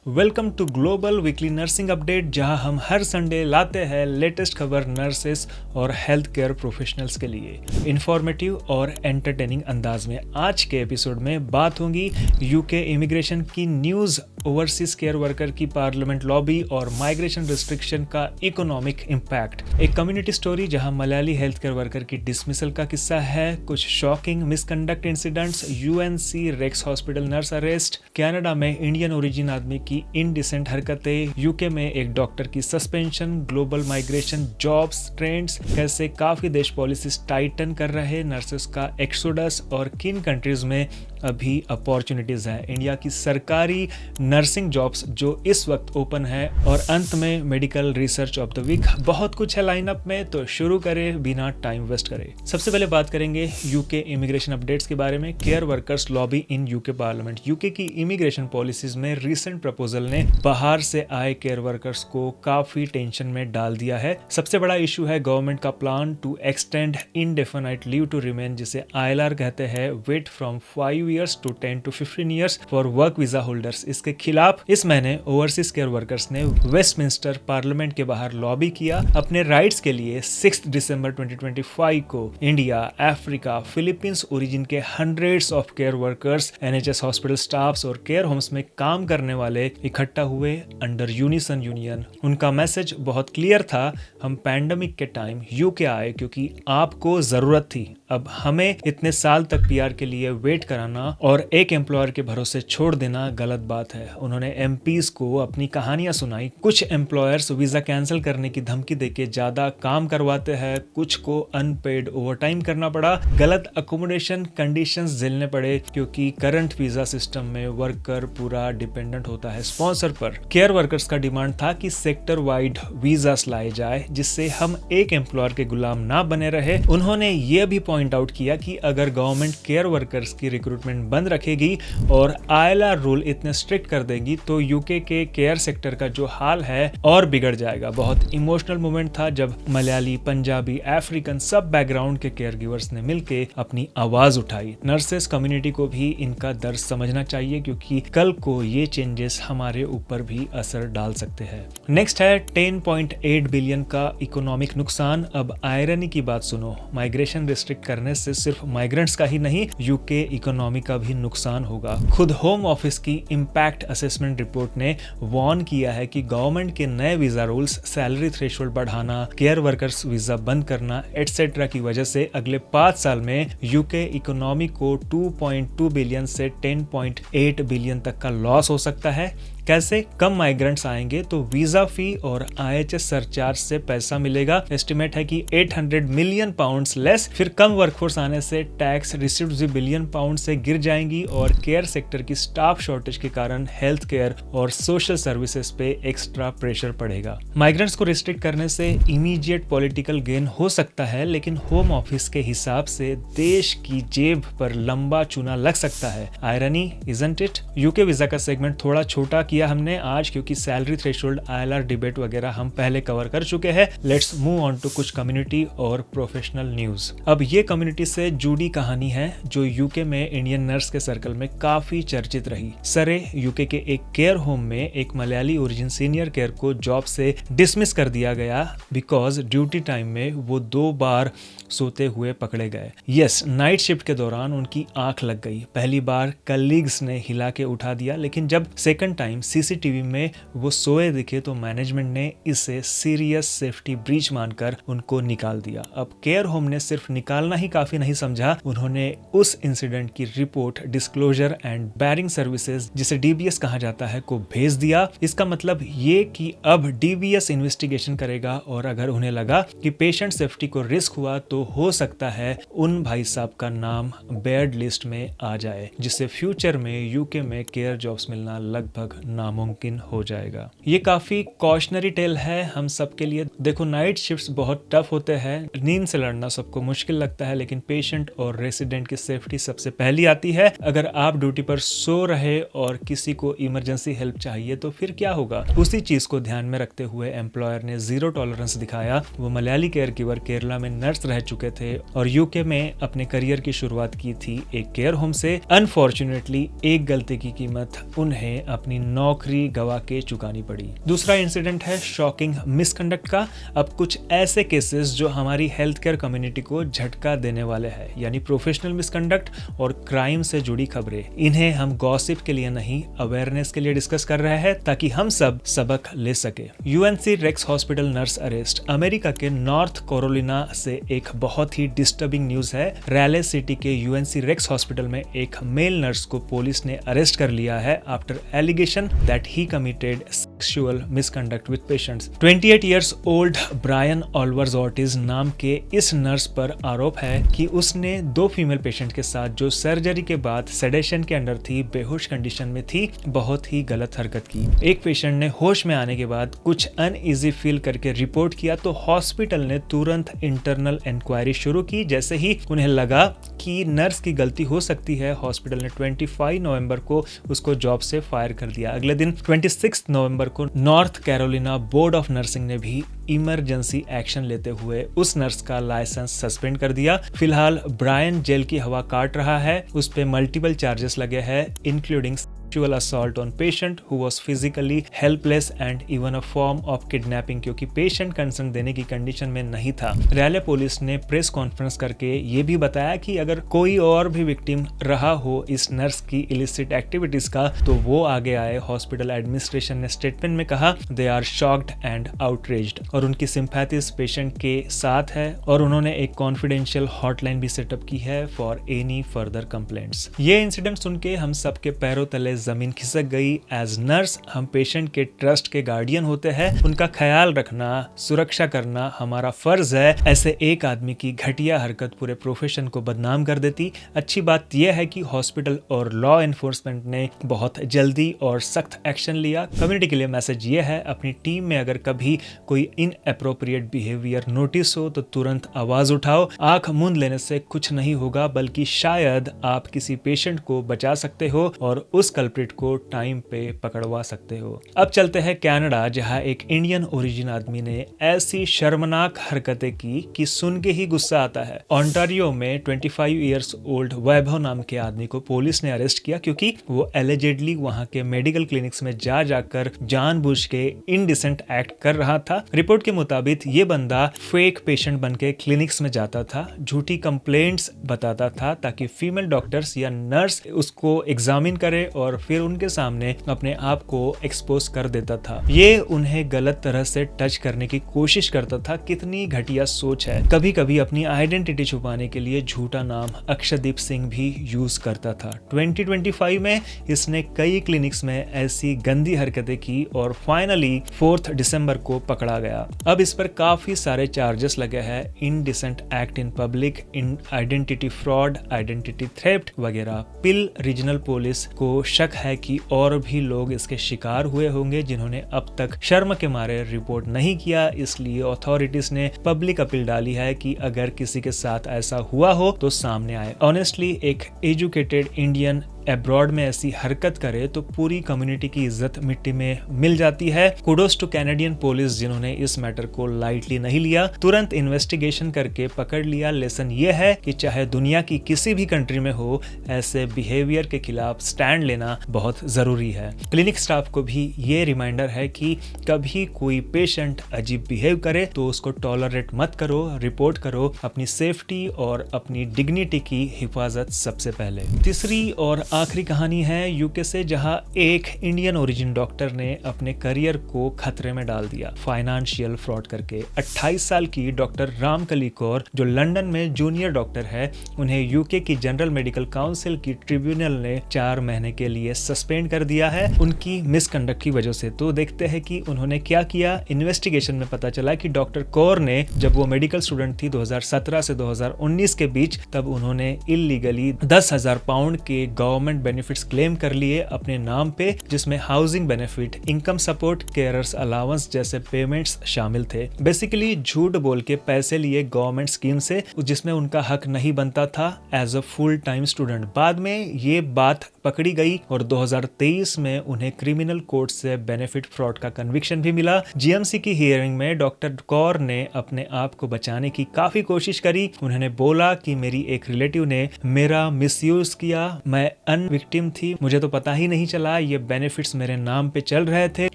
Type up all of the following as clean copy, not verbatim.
Welcome to global weekly nursing update, जहां हम हर Sunday लाते हैं लेटेस्ट खबर नर्सेस और हेल्थ केयर प्रोफेशनल्स के लिए इंफॉर्मेटिव और एंटरटेनिंग अंदाज में। आज के एपिसोड में बात होगी यूके इमिग्रेशन की न्यूज़, ओवरसीज केयर वर्कर की पार्लियामेंट लॉबी और माइग्रेशन रिस्ट्रिक्शन का इकोनॉमिक इम्पैक्ट, एक कम्युनिटी स्टोरी जहां मलयाली हेल्थ केयर वर्कर की डिसमिसल का किस्सा है, कुछ shocking misconduct incidents, UNC Rex hospital nurse arrest, Canada में इंडियन ओरिजिन आदमी की इनडिसेंट हरकतें, यूके में एक डॉक्टर की suspension, global migration, jobs trends, कैसे काफी देश पॉलिसीज टाइटन कर रहे, नर्सेस का एक्सोडस और किन कंट्रीज में अभी अपॉर्चुनिटीज हैं, इंडिया की सरकारी नर्सिंग जॉब्स जो इस वक्त ओपन है, और अंत में medical research of the week. बहुत कुछ है लाइनअप में, तो शुरू करें बिना टाइम वेस्ट करे। सबसे पहले बात करेंगे यूके इमिग्रेशन अपडेट्स के बारे में। Care workers lobby in UK parliament. UK की इमिग्रेशन पॉलिसीज में रिसेंट प्रपोजल ने बाहर से आए केयर वर्कर्स को काफी टेंशन में डाल दिया है। सबसे बड़ा इशू है गवर्नमेंट का plan to extend indefinite leave to remain, जिसे ILR कहते हैं, wait from 5 years to 10 to 15 years for work visa holders. इसके खिलाफ इस महीने ओवरसीज केयर वर्कर्स ने वेस्टमिंस्टर पार्लियामेंट के बाहर लॉबी किया अपने राइट्स के लिए। 6 दिसंबर 2025 को इंडिया, अफ्रीका, फिलीपींस ओरिजिन के hundreds of care workers, NHS hospital staffs और केयर होम्स में काम करने वाले इकट्ठा हुए अंडर यूनिसन यूनियन। उनका मैसेज बहुत क्लियर था, हम पैंडेमिक के टाइम यूके आए क्योंकि आपको जरूरत थी। अब हमें इतने साल तक PR के लिए वेट कराना और एक एम्प्लॉयर के भरोसे छोड़ देना गलत बात है। उन्होंने MPs को अपनी कहानियां सुनाई। कुछ एम्प्लॉयर्स वीजा कैंसिल करने की धमकी देके ज्यादा काम करवाते हैं, कुछ को अनपेड ओवरटाइम करना पड़ा, गलत अकोमोडेशन कंडीशंस झेलने पड़े क्योंकि करंट वीजा सिस्टम में वर्कर पूरा डिपेंडेंट होता है स्पॉन्सर पर। केयर वर्कर्स का डिमांड था कि सेक्टर वाइड वीजास लाए जाए जिससे हम एक एम्प्लॉयर के गुलाम ना बने रहे। उन्होंने ये भी पॉइंट आउट किया कि अगर गवर्नमेंट केयर वर्कर्स की रिक्रूटमेंट बंद रखेगी और ILR रूल इतने स्ट्रिक्ट कर देगी तो यूके के केयर सेक्टर का जो हाल है और बिगड़ जाएगा। बहुत इमोशनल मोमेंट था जब मलयाली, पंजाबी, अफ्रीकन सब बैकग्राउंड के केयर गिवर्स ने मिलकर अपनी आवाज उठाई। नर्सेस कम्युनिटी को भी इनका दर्द समझना चाहिए क्योंकि कल को ये चेंजेस हमारे ऊपर भी असर डाल सकते हैं। नेक्स्ट है 10.8 बिलियन का इकोनॉमिक नुकसान। अब आयरनी की बात सुनो, माइग्रेशन रिस्ट्रिक्ट करने से सिर्फ माइग्रेंट्स का ही नहीं, यूके इकोनॉमी का भी नुकसान होगा। खुद होम ऑफिस की इम्पैक्ट असेसमेंट रिपोर्ट ने वार्न किया है कि गवर्नमेंट के नए वीजा रूल्स, सैलरी थ्रेशोल्ड बढ़ाना, केयर वर्कर्स वीजा बंद करना एटसेट्रा की वजह से अगले 5 साल में यूके इकोनॉमी को 2.2 बिलियन से 10.8 बिलियन तक का लॉस हो सकता है। कैसे? कम माइग्रेंट्स आएंगे तो वीजा फी और IHS सरचार्ज से पैसा मिलेगा। एस्टिमेट है कि 800 मिलियन पाउंड्स लेस। फिर कम वर्कफोर्स आने से टैक्स रिसीव्ड भी बिलियन पाउंड से गिर जाएंगी और केयर सेक्टर की स्टाफ शॉर्टेज के कारण हेल्थ केयर और सोशल सर्विसेज पे एक्स्ट्रा प्रेशर पड़ेगा। माइग्रेंट्स को रिस्ट्रिक्ट करने से इमीडिएट पॉलिटिकल गेन हो सकता है, लेकिन होम ऑफिस के हिसाब से देश की जेब पर लंबा चूना लग सकता है। Irony, isn't it? UK visa का सेगमेंट थोड़ा छोटा किया हमने आज क्योंकि सैलरी थ्रेशोल्ड, ILR डिबेट वगैरह हम पहले कवर कर चुके हैं। लेट्स मूव ऑन टू कुछ कम्युनिटी और प्रोफेशनल न्यूज। अब ये कम्युनिटी से जुड़ी कहानी है जो यूके में इंडियन नर्स के सर्कल में काफी चर्चित रही। सरे, यूके के एक केयर होम में एक मलयाली ओरिजिन सीनियर केयर को जॉब से डिसमिस कर दिया गया बिकॉज ड्यूटी टाइम में वो 2 बार सोते हुए पकड़े गए। यस, नाइट शिफ्ट के दौरान उनकी आंख लग गई। पहली बार कलीग्स ने हिला के उठा दिया, लेकिन जब सेकंड टाइम CCTV में वो सोए दिखे तो मैनेजमेंट ने इसे सीरियस सेफ्टी ब्रीच मानकर उनको निकाल दिया। अब केयर होम ने सिर्फ निकालना ही काफी नहीं समझा, उन्होंने उस इंसिडेंट की report disclosure and bearing services, जिसे DBS कहा जाता है, को भेज दिया। इसका मतलब ये कि अब DBS इन्वेस्टिगेशन करेगा और अगर उन्हें लगा कि पेशेंट सेफ्टी को रिस्क हुआ तो हो सकता है उन भाई साहब का नाम बेयर्ड लिस्ट में आ जाए, जिससे फ्यूचर में यूके में केयर जॉब्स मिलना लगभग नामुमकिन हो जाएगा। ये काफी कॉशनरी टेल है हम सबके लिए। देखो, नाइट शिफ्ट्स बहुत टफ होते हैं, नींद से लड़ना सबको मुश्किल लगता है, लेकिन पेशेंट और रेसिडेंट की सेफ्टी सबसे पहली आती है। अगर आप ड्यूटी पर सो रहे और किसी को इमरजेंसी हेल्प चाहिए तो फिर क्या होगा? उसी चीज को ध्यान में रखते हुए एम्प्लॉयर ने जीरो टॉलरेंस दिखाया। वो मलयाली केयर गिवर केरला में नर्स रह चुके थे और यूके में अपने करियर की शुरुआत की थी एक केयर होम से। अनफॉर्चुनेटली एक गलती की कीमत उन्हें अपनी नौकरी गवा के चुकानी पड़ी। दूसरा इंसिडेंट है शॉकिंग मिसकंडक्ट का। अब कुछ ऐसे केसेस जो हमारी हेल्थ केयर कम्युनिटी को झटका देने वाले हैं, यानी प्रोफेशनल मिसकंडक्ट और क्राइम से जुड़ी खबरें। इन्हें हम गॉसिप के लिए नहीं, अवेयरनेस के लिए डिस्कस कर रहे हैं ताकि हम सब सबक ले सके। UNC Rex hospital nurse arrest. America के नॉर्थ कैरोलिना से एक बहुत ही डिस्टर्बिंग न्यूज है। रैले सिटी के यूएनसी रेक्स हॉस्पिटल में एक मेल नर्स को पुलिस ने अरेस्ट कर लिया है after allegation that he committed sexual misconduct with patients. 28 years old Brian Alvarez Ortiz नाम के इस नर्स पर आरोप है कि उसने 2 फीमेल पेशेंट के साथ जो सर्जरी के बाद सेडेशन के अंडर थी, बेहोश कंडीशन में थी, बहुत ही गलत हरकत की। एक पेशेंट ने होश में आने के बाद कुछ अनईजी फील करके रिपोर्ट किया तो हॉस्पिटल ने तुरंत इंटरनल इंक्वायरी शुरू की। जैसे ही उन्हें लगा कि नर्स की गलती हो सकती है, हॉस्पिटल ने 25 नवंबर को उसको जॉब से फायर कर दिया। अगले दिन 26 नवंबर को north Carolina board of nursing ने भी इमरजेंसी एक्शन लेते हुए उस नर्स का लाइसेंस सस्पेंड कर दिया। फिलहाल ब्रायन जेल की हवा काट रहा है। उस पे मल्टीपल चार्जेस लगे हैं, including sexual assault on patient who was physically helpless and even a form of kidnapping, क्योंकि पेशेंट कंसर्न देने की कंडीशन में नहीं था। रैले पुलिस ने प्रेस कॉन्फ्रेंस करके ये भी बताया कि अगर कोई और भी विक्टिम रहा हो इस नर्स की इलिसिट एक्टिविटीज का तो वो आगे आए। हॉस्पिटल एडमिनिस्ट्रेशन ने स्टेटमेंट में कहा they are shocked and outraged और उनकी सिंपैथीज पेशेंट के साथ है और उन्होंने एक कॉन्फिडेंशियल हॉटलाइन भी सेटअप की है फॉर एनी फर्दर कंप्लेंट्स। ये इंसिडेंट सुन के हम सबके पैरों तले जमीन खिसक गई। एज नर्स हम पेशेंट के ट्रस्ट के गार्डियन होते हैं, उनका ख्याल रखना, सुरक्षा करना हमारा फर्ज है। ऐसे एक आदमी की घटिया हरकत पूरे प्रोफेशन को बदनाम कर देती। अच्छी बात यह है कि हॉस्पिटल और लॉ एनफोर्समेंट ने बहुत जल्दी और सख्त एक्शन लिया। कम्युनिटी के लिए मैसेज ये है, अपनी टीम में अगर कभी कोई इनएप्रोप्रिएट बिहेवियर नोटिस हो तो तुरंत आवाज उठाओ। आंख मूंद लेने से कुछ नहीं होगा, बल्कि शायद आप किसी पेशेंट को बचा सकते हो और उस कल्प्रिट को टाइम पे पकड़वा सकते हो। अब चलते हैं कनाडा, जहां एक इंडियन ओरिजिन आदमी ने ऐसी शर्मनाक हरकतें की कि सुन के ही गुस्सा आता है। ओंटारियो में 25 इयर्स ओल्ड वैभव नाम के आदमी को पुलिस ने अरेस्ट किया क्योंकि वो एलिजेडली वहां के मेडिकल क्लिनिक्स में जाकर जानबूझ के इनडिसेंट एक्ट कर रहा था। रिपोर्ट के मुताबिक ये बंदा फेक पेशेंट बनके क्लिनिक्स में जाता था, झूठी कंप्लेंट्स बताता था ताकि फीमेल डॉक्टर्स या नर्स उसको एग्जामिन करे और फिर उनके सामने अपने आप को एक्सपोज कर देता था। ये उन्हें गलत तरह से टच करने की कोशिश करता था। कितनी घटिया सोच है। कभी कभी अपनी आइडेंटिटी छुपाने के लिए झूठा नाम अक्षदीप सिंह भी यूज करता था। 2025 में इसने कई क्लिनिक्स में ऐसी गंदी हरकतें की और फाइनली 4 दिसंबर को पकड़ा गया। अब इस पर काफी सारे चार्जेस लगे हैं, indecent act in public, in identity fraud, identity theft वगैरह। पिल रीजनल पुलिस को शक है कि और भी लोग इसके शिकार हुए होंगे जिन्होंने अब तक शर्म के मारे रिपोर्ट नहीं किया। इसलिए अथॉरिटीज ने पब्लिक अपील डाली है कि अगर किसी के साथ ऐसा हुआ हो तो सामने आए। ऑनेस्टली एक एजुकेटेड इंडियन अब्रॉड में ऐसी हरकत करे तो पूरी कम्युनिटी की इज्जत मिट्टी में मिल जाती है। कुडोस टू कैनेडियन पुलिस जिन्होंने इस मैटर को लाइटली नहीं लिया, तुरंत इन्वेस्टिगेशन करके पकड़ लिया। लेसन ये है कि चाहे दुनिया की किसी भी कंट्री में हो, ऐसे बिहेवियर के खिलाफ स्टैंड लेना बहुत जरूरी है। क्लिनिक स्टाफ को भी ये रिमाइंडर है कि कभी कोई पेशेंट अजीब बिहेव करे तो उसको टॉलरेट मत करो, रिपोर्ट करो। अपनी सेफ्टी और अपनी डिग्निटी की हिफाजत सबसे पहले। तीसरी और आखिरी कहानी है यूके से, जहां एक इंडियन ओरिजिन डॉक्टर ने अपने करियर को खतरे में डाल दिया फाइनेंशियल फ्रॉड करके। 28 साल की डॉक्टर रामकली कौर जो लंदन में जूनियर डॉक्टर है, उन्हें यूके की जनरल मेडिकल काउंसिल की ट्रिब्यूनल ने 4 महीने के लिए सस्पेंड कर दिया है उनकी मिसकंडक्ट की वजह से। तो देखते हैं कि उन्होंने क्या किया। इन्वेस्टिगेशन में पता चला कि डॉक्टर कौर ने जब वो मेडिकल स्टूडेंट थी 2017 से 2019 के बीच, तब उन्होंने इलीगली 10,000 पाउंड के गवर्नमेंट बेनिफिट्स क्लेम कर लिए अपने नाम पे, जिसमें housing benefit, income support, carers allowance जैसे पेमेंट्स शामिल थे। बेसिकली झूठ बोल के पैसे लिए गवर्नमेंट स्कीम से, जिसमें उनका हक नहीं बनता था as a full time student. बाद में ये बात पकड़ी गई और 2023 में उन्हें क्रिमिनल कोर्ट से बेनिफिट फ्रॉड का कन्विक्शन भी मिला। जीएमसी की हियरिंग में डॉक्टर कौर ने अपने आप को बचाने की काफी कोशिश करी। उन्होंने बोला कि मेरी एक रिलेटिव ने मेरा मिसयूज किया, मैं अनविक्टिम थी, मुझे तो पता ही नहीं चला, ये बेनिफिट्स मेरे नाम पे चल रहे थे।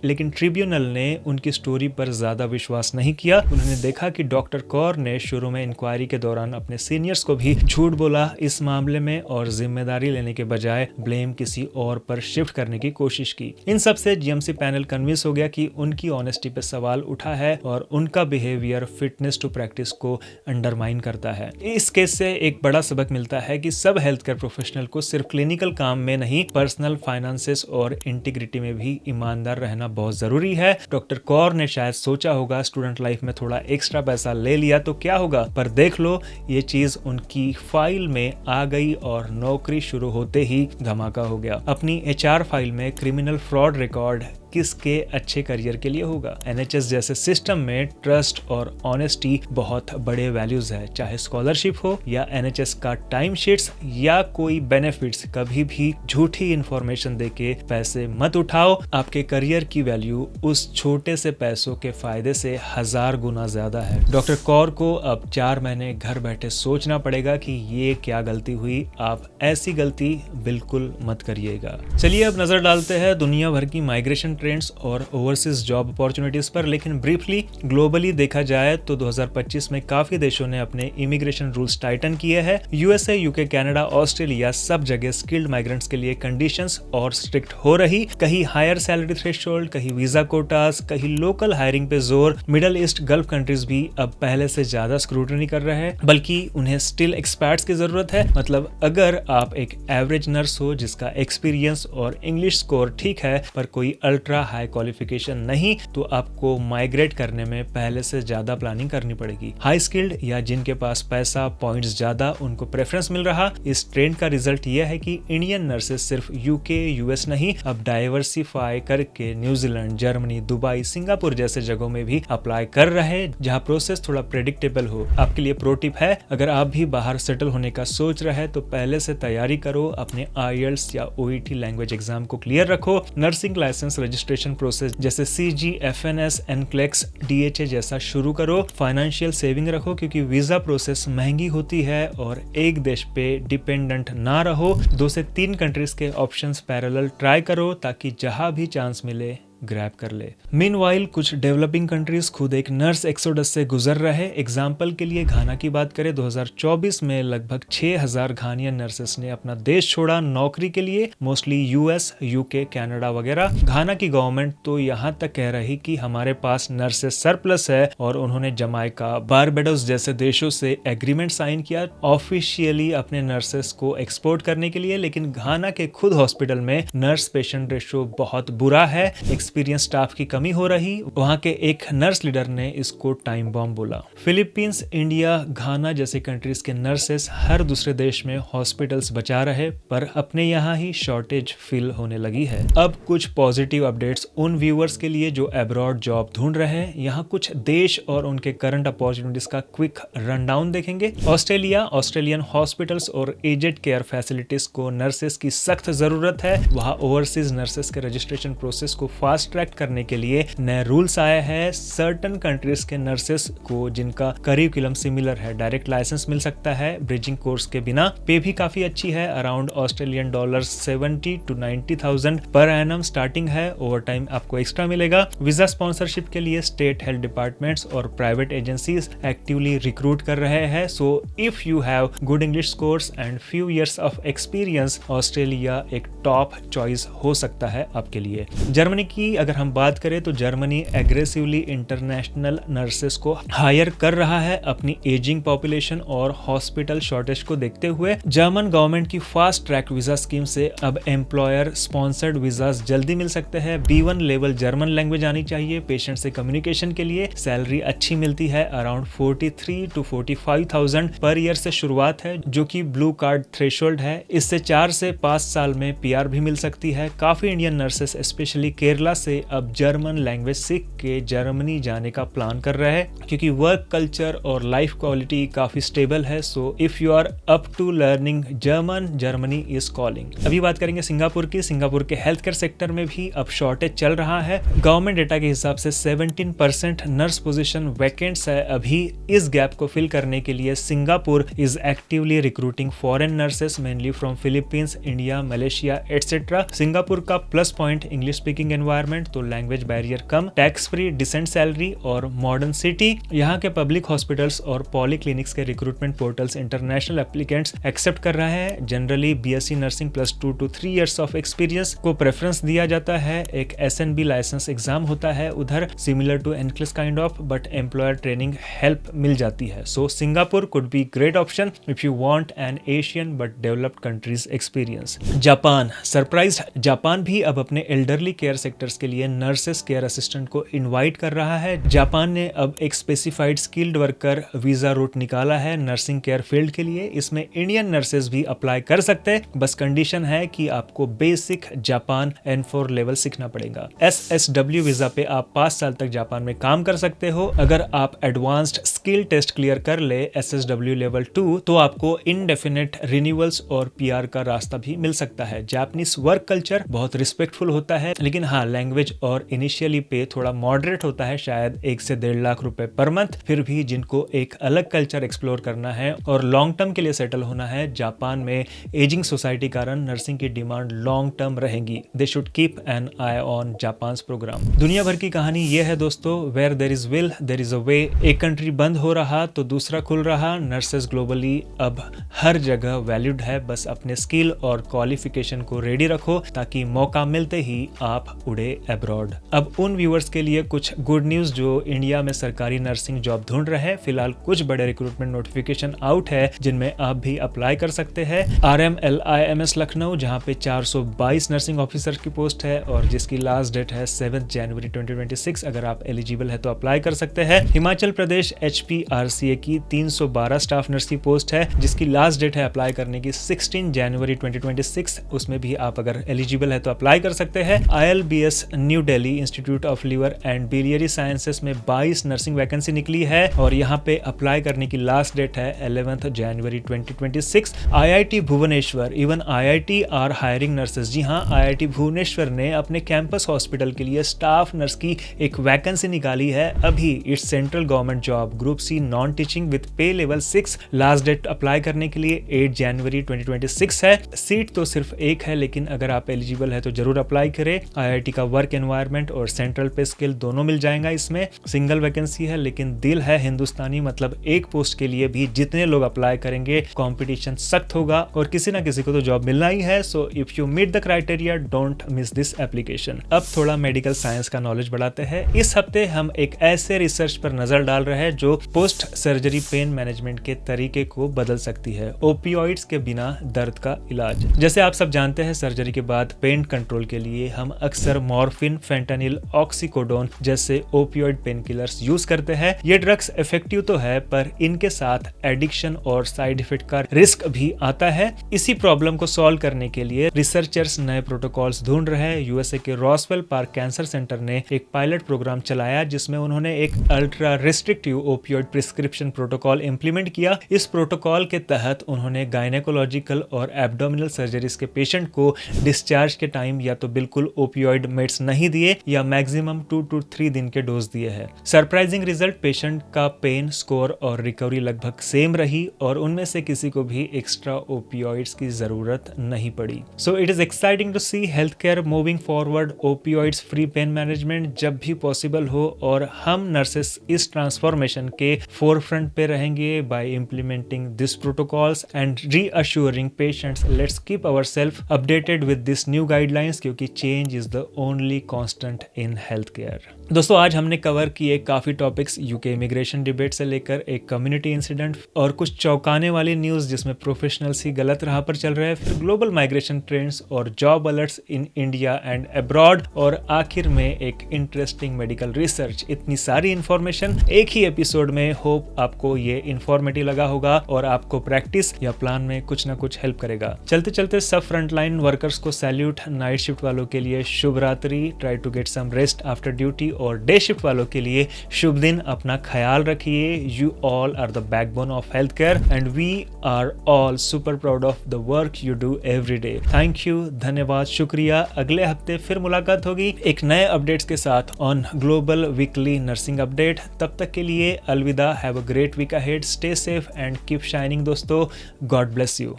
लेकिन ट्रिब्यूनल ने उनकी स्टोरी पर ज्यादा विश्वास नहीं किया। उन्होंने देखा कि डॉक्टर कौर ने शुरू में इंक्वायरी के दौरान अपने सीनियर्स को भी झूठ बोला इस मामले में और जिम्मेदारी लेने के बजाय ब्लेम किसी और पर शिफ्ट करने की कोशिश की। इन सब से जीएमसी पैनल कन्विंस हो गया कि उनकी ऑनेस्टी पे सवाल उठा है और उनका बिहेवियर फिटनेस टू प्रैक्टिस को अंडरमाइन करता है। इस केस से एक बड़ा सबक मिलता है कि सब हेल्थ केयर प्रोफेशनल को सिर्फ क्लिनिकल काम में नहीं, पर्सनल फाइनेंसेस और इंटीग्रिटी में भी ईमानदार रहना बहुत जरूरी है। डॉक्टर कौर ने शायद सोचा होगा स्टूडेंट लाइफ में थोड़ा एक्स्ट्रा पैसा ले लिया तो क्या होगा, पर देख लो ये चीज उनकी फाइल में आ गई और नौकरी शुरू होते ही धमाका हो गया। अपनी एचआर फाइल में क्रिमिनल फ्रॉड रिकॉर्ड किसके अच्छे करियर के लिए होगा। एनएचएस जैसे सिस्टम में ट्रस्ट और ऑनेस्टी बहुत बड़े वैल्यूज है, चाहे स्कॉलरशिप हो या एनएचएस का टाइम शीट्स या कोई बेनिफिट्स। कभी भी झूठी इंफॉर्मेशन देके पैसे मत उठाओ, आपके करियर की वैल्यू उस छोटे से पैसों के फायदे से 1000 गुना ज्यादा है। डॉक्टर कौर को अब 4 महीने घर बैठे सोचना पड़ेगा कि ये क्या गलती हुई। आप ऐसी गलती बिल्कुल मत करिएगा। चलिए अब नजर डालते हैं दुनिया भर की माइग्रेशन ट्रेंड्स और ओवरसीज जॉब अपॉर्चुनिटीज पर। लेकिन ब्रीफली ग्लोबली देखा जाए तो 2025 में काफी देशों ने अपने इमिग्रेशन रूल्स टाइटन किए हैं। यूएसए, यूके, कनाडा, ऑस्ट्रेलिया सब जगह स्किल्ड माइग्रेंट्स के लिए कंडीशंस और स्ट्रिक्ट हो रही। कहीं हायर सैलरी थ्रेशोल्ड, कहीं वीजा कोटास, कहीं लोकल हायरिंग पे जोर। मिडल ईस्ट, गल्फ कंट्रीज भी अब पहले से ज्यादा स्क्रूटनी कर रहे हैं, बल्कि उन्हें स्टिल एक्सपर्ट्स की जरूरत है। मतलब अगर आप एक एवरेज नर्स हो जिसका एक्सपीरियंस और इंग्लिश स्कोर ठीक है पर कोई अल्ट्रा हाई क्वालिफिकेशन नहीं, तो आपको माइग्रेट करने में पहले से ज्यादा प्लानिंग करनी पड़ेगी। हाई स्किल्ड या जिनके पास पैसा, पॉइंट्स ज्यादा, उनको प्रेफरेंस मिल रहा। इस ट्रेंड का रिजल्ट यह है कि इंडियन नर्सेस सिर्फ यूके, यूएस नहीं, अब डाइवर्सिफाई करके न्यूजीलैंड, जर्मनी, दुबई, सिंगापुर जैसे जगहों में भी अप्लाई कर रहे, जहां प्रोसेस थोड़ा प्रेडिक्टेबल हो। आपके लिए प्रो टिप है, अगर आप भी बाहर सेटल होने का सोच रहे हैं तो पहले से तैयारी करो, अपने आईएलटीएस या ओईटी लैंग्वेज एग्जाम को क्लियर रखो। नर्सिंग लाइसेंस रजिस्ट्रेशन प्रोसेस जैसे सीजी, एफएनएस, एनक्लेक्स, डीएचए जैसा शुरू करो। फाइनेंशियल सेविंग रखो क्योंकि वीजा प्रोसेस महंगी होती है और एक देश पे डिपेंडेंट ना रहो। 2 से 3 कंट्रीज के ऑप्शंस पैरेलल ट्राई करो ताकि जहां भी चांस मिले ग्रैब कर ले। मीनवाइल कुछ डेवलपिंग कंट्रीज खुद एक नर्स एक्सोडस से गुजर रहे। एग्जाम्पल के लिए घाना की बात करें, 2024 में लगभग 6000 घानियन नर्सेस ने अपना देश छोड़ा नौकरी के लिए, मोस्टली यूएस, यूके, कनाडा वगैरह। घाना की गवर्नमेंट तो यहाँ तक कह रही कि हमारे पास नर्सेस सरप्लस है और उन्होंने जमाइका, बारबाडोस जैसे देशों से एग्रीमेंट साइन किया ऑफिशियली अपने नर्सेस को एक्सपोर्ट करने के लिए। लेकिन घाना के खुद हॉस्पिटल में नर्स पेशेंट रेशो बहुत बुरा है, एक्सपीरियंस स्टाफ की कमी हो रही। वहां के एक नर्स लीडर ने इसको टाइम बॉम्ब बोला। फिलीपींस, इंडिया, घाना जैसे कंट्रीज के नर्सेस हर दूसरे देश में हॉस्पिटल्स बचा रहे, पर अपने यहाँ ही शॉर्टेज फील होने लगी है। अब कुछ पॉजिटिव अपडेट्स उन व्यूअर्स के लिए जो अब्रॉड जॉब ढूंढ रहे हैं। यहाँ कुछ देश और उनके करंट अपॉर्चुनिटीज का क्विक रनडाउन देखेंगे। ऑस्ट्रेलिया, ऑस्ट्रेलियन हॉस्पिटल्स और एजेड केयर फैसिलिटीज को नर्सेस की सख्त जरूरत है। वहाँ ओवरसीज नर्सेस के रजिस्ट्रेशन प्रोसेस को फास्ट ट्रैक करने के लिए नए रूल्स आए हैं। सर्टन कंट्रीज के नर्सेस को जिनका करिकुलम सिमिलर है डायरेक्ट लाइसेंस मिल सकता है ब्रिजिंग कोर्स के बिना। पे भी काफी अच्छी है, around Australian dollar 70 to 90,000 per annum starting है। ओवर टाइम आपको एक्स्ट्रा मिलेगा। वीजा स्पॉन्सरशिप के लिए स्टेट हेल्थ डिपार्टमेंट्स और प्राइवेट एजेंसीज एक्टिवली रिक्रूट कर रहे हैं। सो if you have good English course and few years of experience, Australia एक टॉप चॉइस हो सकता है आपके लिए। जर्मनी की अगर हम बात करें तो जर्मनी एग्रेसिवली इंटरनेशनल नर्सेस को हायर कर रहा है अपनी एजिंग पॉपुलेशन और हॉस्पिटल शॉर्टेज को देखते हुए। जर्मन गवर्नमेंट की फास्ट ट्रैक वीजा स्कीम से अब एम्प्लॉयर स्पॉन्सर्ड वीजास जल्दी मिल सकते हैं। B1 लेवल जर्मन लैंग्वेज आनी चाहिए पेशेंट से कम्युनिकेशन के लिए। सैलरी अच्छी मिलती है, अराउंड 43 to 45,000 पर ईयर से शुरुआत है, जो कि ब्लू कार्ड थ्रेशोल्ड है। इससे 4 से 5 साल में PR भी मिल सकती है। काफी इंडियन नर्सेस स्पेशली केरला से अब जर्मन लैंग्वेज सीख के जर्मनी जाने का प्लान कर रहा है, क्योंकि वर्क कल्चर और लाइफ क्वालिटी काफी स्टेबल है। So if you are up to learning German, Germany is calling. अभी बात करेंगे सिंगापुर की। सिंगापुर के हेल्थ केयर सेक्टर में भी अब शॉर्टेज चल रहा है। गवर्नमेंट डेटा के हिसाब से 17% नर्स पोजीशन वैकेंट्स है। अभी इस गैप को फिल करने के लिए Singapore is actively recruiting foreign nurses mainly from Philippines, India, Malaysia etcetera. Singapore का plus point English speaking environment, तो लैंग्वेज बैरियर कम, टैक्स फ्री, डिसेंट सैलरी और मॉडर्न सिटी। यहाँ के पब्लिक हॉस्पिटल्स और पॉलीक्लिनिक्स के recruitment portals international applicants accept कर रहे हैं। Generally BSc nursing plus 2 to 3 years of experience को प्रेफरेंस दिया जाता है। एक एसएनबी लाइसेंस एग्जाम होता है उधर, similar to NCLEX kind of, but employer training help मिल जाती है। So Singapore could be great option if you want an Asian but developed countries experience. Japan surprise, Japan भी अब अपने एल्डरली केयर सेक्टर्स के लिए नर्सेस केयर असिस्टेंट को invite कर रहा है। जापान ने अब एक specified skilled worker visa route निकाला है नर्सिंग केयर फील्ड के लिए। इसमें इंडियन नर्सेस भी अप्लाई कर सकते हैं, बस कंडीशन है कि आपको बेसिक जापान N4 लेवल सीखना पड़ेगा। SSW वीजा पे आप 5 साल तक जापान में काम कर सकते हो। अगर आप एडवांस्ड स्किल टेस्ट क्लियर कर ले SSW लेवल 2, तो आपको इनडेफिनेट रिन्यूअल्स और PR का रास्ता भी मिल सकता है। जापानीज वर्क कल्चर बहुत रिस्पेक्टफुल होता है, लेकिन हाँ, लैंग्वेज और इनिशियली पे थोड़ा मॉडरेट होता है, शायद 1 से 1.5 लाख रुपए पर मंथ। फिर भी जिनको एक अलग कल्चर एक्सप्लोर करना है और लॉन्ग टर्म के लिए सेटल होना है, जापान में एजिंग सोसाइटी कारण नर्सिंग की डिमांड लॉन्ग टर्म रहेगी। They should keep an eye on Japan's programme. दुनिया भर की कहानी ये है दोस्तों, where there is will there is a way. एक कंट्री बंद हो रहा तो दूसरा खुल रहा। नर्सेस ग्लोबली अब हर जगह वैल्यूड है, बस अपने स्किल और क्वालिफिकेशन को रेडी रखो ताकि मौका मिलते ही आप उड़े अब्रॉड। अब उन व्यूअर्स के लिए कुछ गुड न्यूज जो इंडिया में सरकारी नर्सिंग जॉब ढूंढ रहे हैं। फिलहाल कुछ बड़े रिक्रूटमेंट नोटिफिकेशन आउट है जिनमें आप भी अप्लाई कर सकते हैं। RMLIMS लखनऊ, जहां पे 422 नर्सिंग ऑफिसर की पोस्ट है और जिसकी लास्ट डेट है 7 जनवरी 2026। अगर आप एलिजिबल है तो अप्लाई कर सकते हैं। हिमाचल प्रदेश HPRCA की 312 स्टाफ नर्स की पोस्ट है जिसकी लास्ट डेट है अप्लाई करने की 16 जनवरी 2026। उसमें भी आप अगर एलिजिबल है तो अप्लाई कर सकते हैं। ILBS new Delhi institute of liver and biliary sciences में 22 नर्सिंग वैकेंसी निकली है और यहाँ पे अप्लाई करने की लास्ट डेट है 11 जनवरी 2026। IIT Bhubaneswar, even IIT are hiring nurses. जी हाँ, IIT भुवनेश्वर ने अपने कैंपस हॉस्पिटल के लिए स्टाफ नर्स की एक वैकेंसी निकाली है अभी। It's central government job, group C non teaching with पे लेवल 6। लास्ट डेट अप्लाई करने के लिए 8 जनवरी 2026 है। सीट तो सिर्फ एक है, लेकिन अगर आप एलिजिबल है तो जरूर अप्लाई करें। IIT का वर्क एनवायरनमेंट और सेंट्रल पे स्केल दोनों मिल जाएगा इसमें। सिंगल वैकेंसी है लेकिन दिल है हिंदुस्तानी, मतलब एक पोस्ट के लिए भी जितने लोग अप्लाई करेंगे कंपटीशन सख्त होगा और किसी ना किसी को तो जॉब मिलना ही है। So if you meet the criteria don't miss this application. अब थोड़ा मेडिकल साइंस का नॉलेज बढ़ाते हैं। इस हफ्ते हम एक ऐसे रिसर्च पर नजर डाल रहे हैं जो पोस्ट सर्जरी पेन मैनेजमेंट के तरीके को बदल सकती है। ओपियोइड्स के बिना दर्द का इलाज। जैसे आप सब जानते हैं, सर्जरी के बाद पेन कंट्रोल के लिए हम अक्सर मॉर्फिन, फेंटानिल, ऑक्सीकोडोन जैसे ओपियोइड पेन किलर्स यूज करते हैं। ये ड्रग्स इफेक्टिव तो है पर इनके साथ एडिक्शन और साइड इफेक्ट का रिस्क भी आता है। इसी प्रॉब्लम को सॉल्व करने के लिए रिसर्चर्स नए प्रोटोकॉल्स ढूंढ रहे हैं। यूएसए के रॉसवेल पार्क कैंसर सेंटर ने एक पायलट प्रोग्राम चलाया जिसमें उन्होंने एक ultra restrictive opioid prescription protocol implement किया। इस प्रोटोकॉल के तहत उन्होंने गायनेकोलॉजिकल और एब्डोमिनल सर्जरीज के पेशेंट को डिस्चार्ज के टाइम या तो बिल्कुल ओपियोइड मेड्स नहीं दिए या मैक्सिमम 2 to 3 दिन के डोज दिए हैं। सरप्राइजिंग रिजल्ट, पेशेंट का पेन स्कोर और रिकवरी लगभग सेम रही और उनमें से किसी को भी एक्स्ट्रा ओपियोइड्स की जरूरत नहीं पड़ी। So it is exciting to see health care moving forward opioids free pain management जब भी पॉसिबल हो, और हम नर्सेस इस ट्रांसफॉर्मेशन के फोरफ्रंट पे रहेंगे by implementing this protocols and reassuring patients. Let's keep ourself updated with this new guidelines क्योंकि change is the only constant in health care. दोस्तों, आज हमने कवर किए काफी टॉपिक्स, यूके इमिग्रेशन डिबेट से लेकर एक कम्युनिटी इंसिडेंट और कुछ चौंकाने वाली न्यूज जिसमें प्रोफेशनल्स ही गलत राह पर चल रहे हैं, फिर ग्लोबल माइग्रेशन ट्रेंड्स और job alerts in India and abroad, और आखिर में एक इंटरेस्टिंग मेडिकल रिसर्च। इतनी सारी इंफॉर्मेशन एक ही एपिसोड में। होप आपको ये इंफॉर्मेटिव लगा होगा और आपको प्रैक्टिस या प्लान में कुछ ना कुछ हेल्प करेगा। चलते चलते सब फ्रंटलाइन वर्कर्स को सैल्यूट, नाइट शिफ्ट वालों के लिए शुभ रात्रि। 3 try to get some rest after duty. और डे शिफ्ट वालों के लिए शुभ दिन, अपना ख्याल रखिए। You all are the backbone of health care and we are all super proud of the work you do every day. Thank you, धन्यवाद, शुक्रिया। अगले हफ्ते फिर मुलाकात होगी एक नए अपडेट्स के साथ on global weekly nursing update. तब तक के लिए अलविदा। Have a great week ahead, stay safe and keep shining दोस्तों। God bless you.